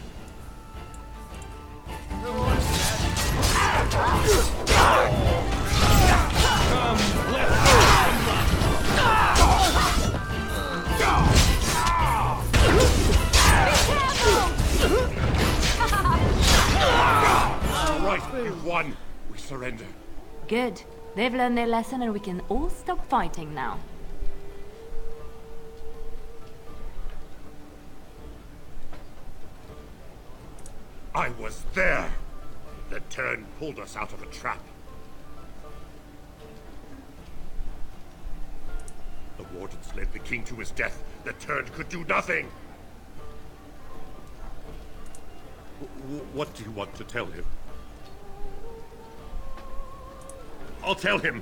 Right, we've won. We surrender. Good. They've learned their lesson and we can all stop fighting now. I was there. The Teyrn pulled us out of a trap. The wardens led the king to his death. The Teyrn could do nothing. What do you want to tell him? I'll tell him.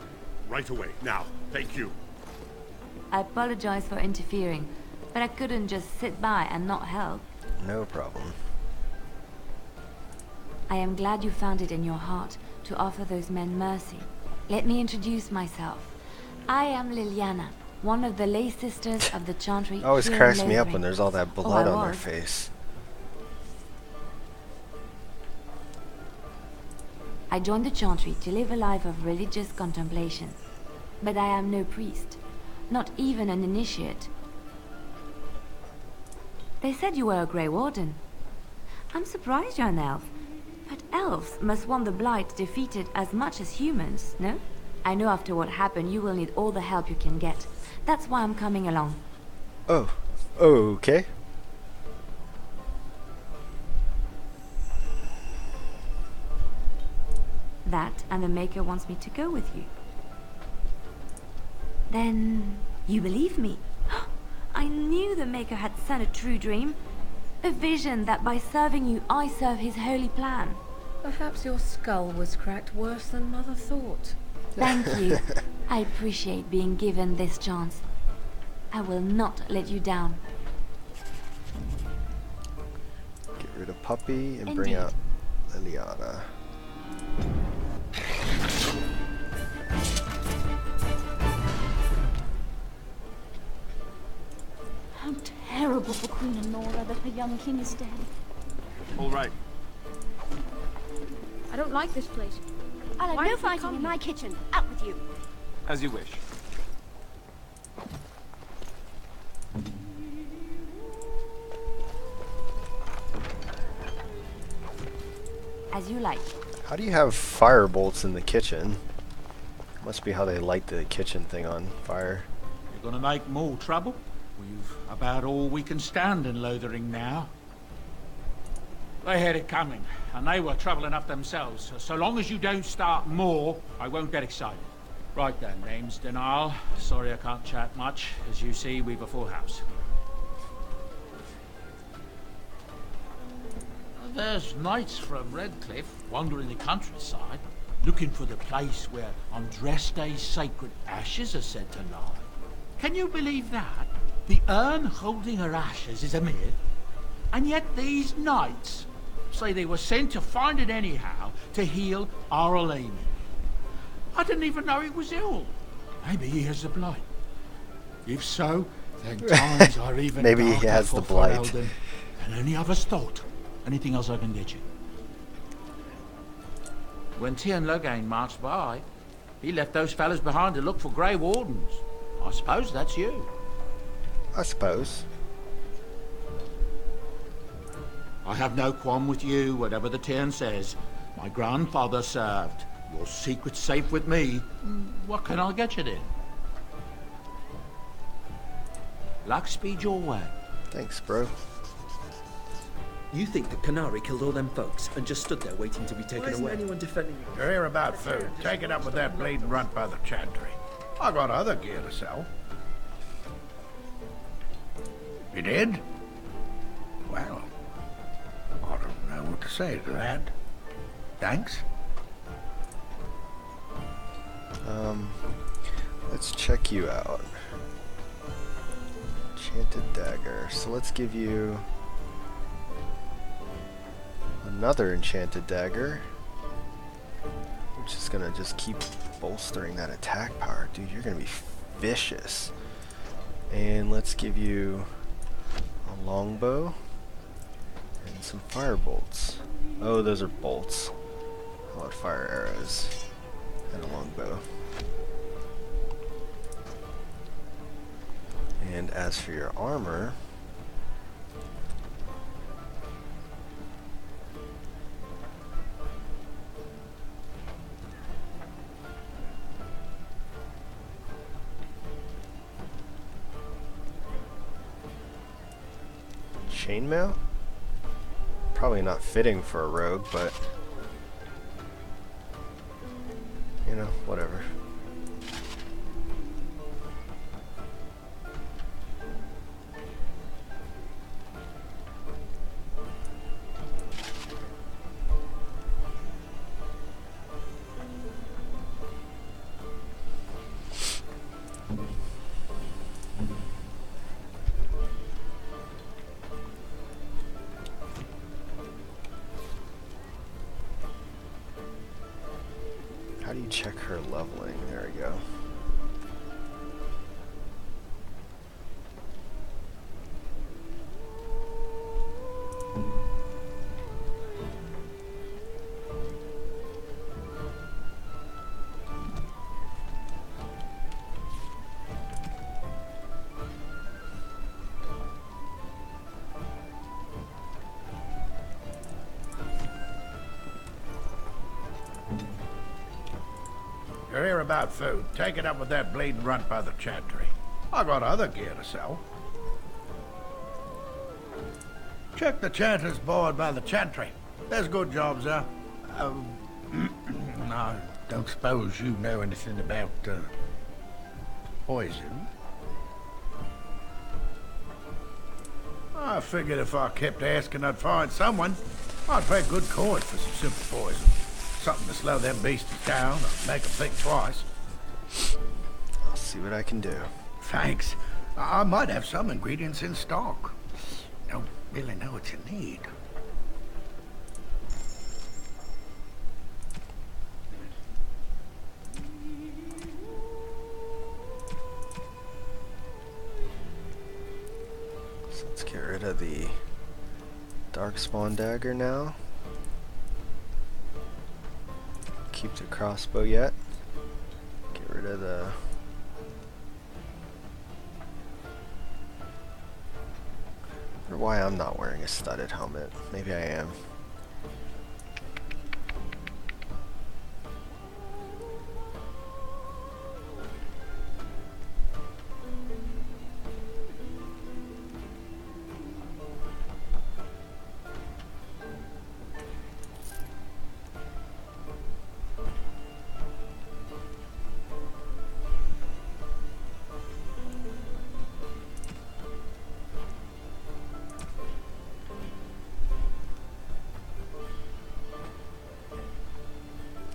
Right away, now. Thank you. I apologize for interfering, but I couldn't just sit by and not help. No problem. I am glad you found it in your heart to offer those men mercy. Let me introduce myself. I am Liliana, one of the lay sisters of the Chantry. It always here in cracks me up Lothering. when there's all that blood I on their was. face. I joined the Chantry to live a life of religious contemplation. But I am no priest, not even an initiate. They said you were a Grey Warden. I'm surprised you're an elf. But elves must want the Blight defeated as much as humans, no? I know after what happened you will need all the help you can get. That's why I'm coming along. Oh, okay. That and the Maker wants me to go with you. Then you believe me? I knew the Maker had sent a true dream. A vision that by serving you, I serve his holy plan. Perhaps your skull was cracked worse than Mother thought. Thank you. I appreciate being given this chance. I will not let you down. Get rid of Puppy and bring Indeed. out Liliana. How terrible for Queen Anora that her young king is dead. All right. I don't like this place. I'll have Why no have we fighting come in my kitchen. Out with you. As you wish. As you like. How do you have fire bolts in the kitchen? Must be how they light the kitchen thing on fire. You're gonna make more trouble? We've about all we can stand in Lothering now. They had it coming, and they were trouble enough themselves. So long as you don't start more, I won't get excited. Right then, name's Denial. Sorry I can't chat much. As you see, we've a full house. There's knights from Redcliffe wandering the countryside, looking for the place where Andraste's sacred ashes are said to lie. Can you believe that? The urn holding her ashes is a myth, and yet these knights say they were sent to find it anyhow to heal Arl Amy. I didn't even know he was ill. Maybe he has the blight. If so, then times are even Maybe he darker has for the blight. Ferelden than any others thought. Anything else I can get you? When Tiernan Loghain marched by, he left those fellas behind to look for Grey Wardens. I suppose that's you. I suppose. I have no qualm with you, whatever the Tiernan says. My grandfather served. Your secret's safe with me. What can I get you then? Luck speed your way. Thanks, bro. You think that Canary killed all them folks and just stood there waiting to be taken away? Anyone defending you? You're here about food. Take it up with that bleeding runt by the chantry. I got other gear to sell. You did? Well, I don't know what to say to that. Thanks. Let's check you out. Enchanted dagger. So let's give you another enchanted dagger, which is gonna just keep bolstering that attack power. Dude, you're gonna be vicious. And let's give you a longbow and some fire bolts. Oh, those are bolts. How about fire arrows and a longbow? And as for your armor, chainmail? Probably not fitting for a rogue, but you know, whatever. How do you check her leveling? There we go. You're here about food. Take it up with that bleeding runt by the chantry. I got other gear to sell. Check the chanter's board by the chantry. There's good jobs there. I don't suppose you know anything about poison. I figured if I kept asking, I'd find someone. I'd pay good coin for some simple poison. Something to slow them beasts down or make them think twice. I'll see what I can do. Thanks. I might have some ingredients in stock. Don't really know what you need. So let's get rid of the Darkspawn dagger now. Keep the crossbow yet. Get rid of the I wonder why I'm not wearing a studded helmet. Maybe I am.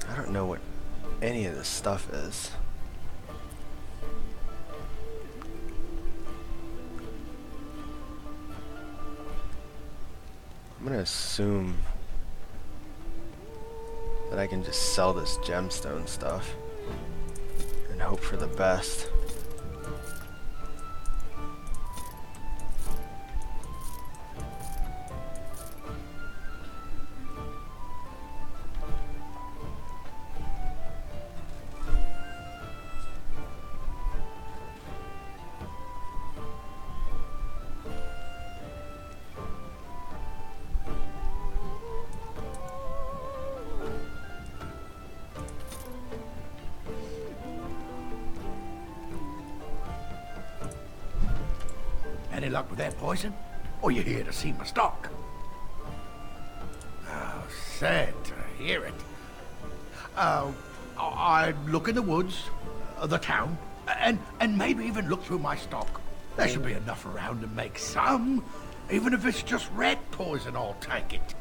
I don't know what any of this stuff is. I'm gonna assume that I can just sell this gemstone stuff and hope for the best. Any luck with that poison? Or you here to see my stock? Oh, sad to hear it. I'd look in the woods, the town, and maybe even look through my stock. There should be enough around to make some. Even if it's just rat poison, I'll take it.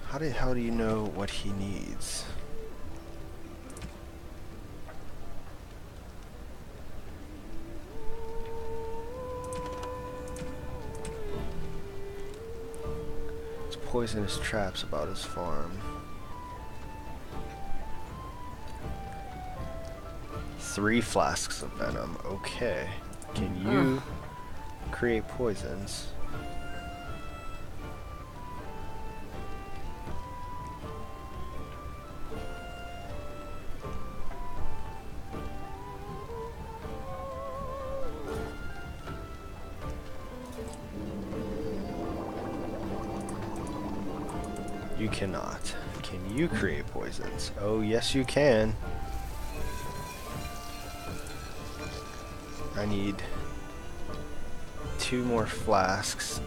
How do you know what he needs? Poisonous traps about his farm. 3 flasks of venom. Okay. Can you create poisons? You cannot. Can you create poisons? Oh, yes you can. I need 2 more flasks.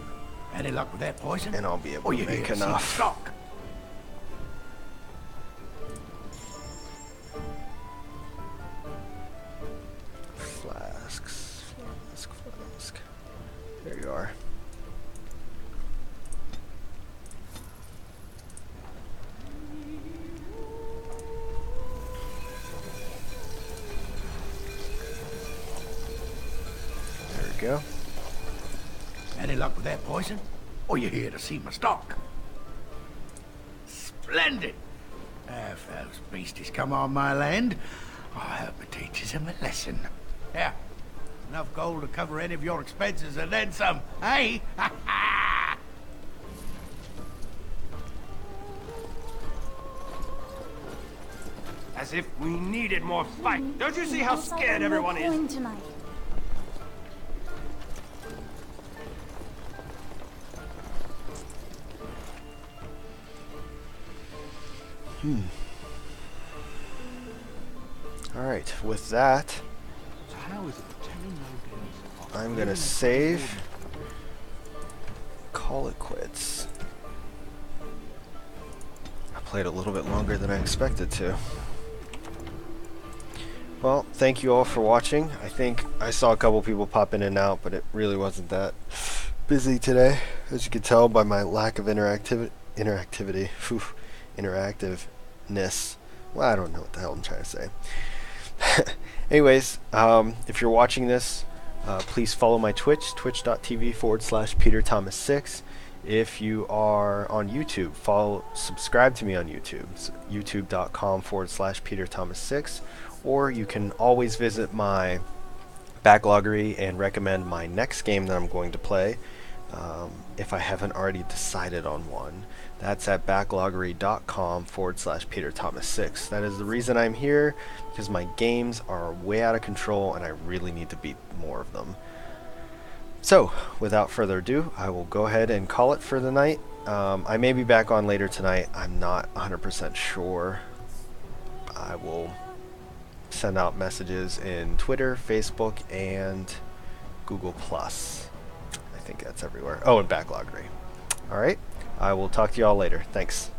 Any luck with that poison? And I'll be able to make enough. Stock. Flask. There you are. Go. Any luck with that poison? Or you here to see my stock? Splendid! If those beasties come on my land, I hope it teaches them a lesson. Yeah, enough gold to cover any of your expenses and then some, hey? As if we needed more fight. Don't you see how scared everyone is? Tonight. Alright, with that, I'm gonna save, call it quits. I played a little bit longer than I expected to. Well, thank you all for watching. I think I saw a couple people pop in and out, but it really wasn't that busy today, as you can tell by my lack of interactivity. Interactiveness. Well, I don't know what the hell I'm trying to say. Anyways, if you're watching this, please follow my Twitch, twitch.tv/PeterThomas6. If you are on YouTube, subscribe to me on YouTube, youtube.com/PeterThomas6, or you can always visit my backloggery and recommend my next game that I'm going to play, if I haven't already decided on one. That's at backloggery.com/PeterThomas6. That is the reason I'm here, because my games are way out of control and I really need to beat more of them. So, without further ado, I will go ahead and call it for the night. I may be back on later tonight. I'm not 100% sure. I will send out messages in Twitter, Facebook, and Google+. I think that's everywhere. Oh, and Backloggery. Alright, I will talk to you all later. Thanks.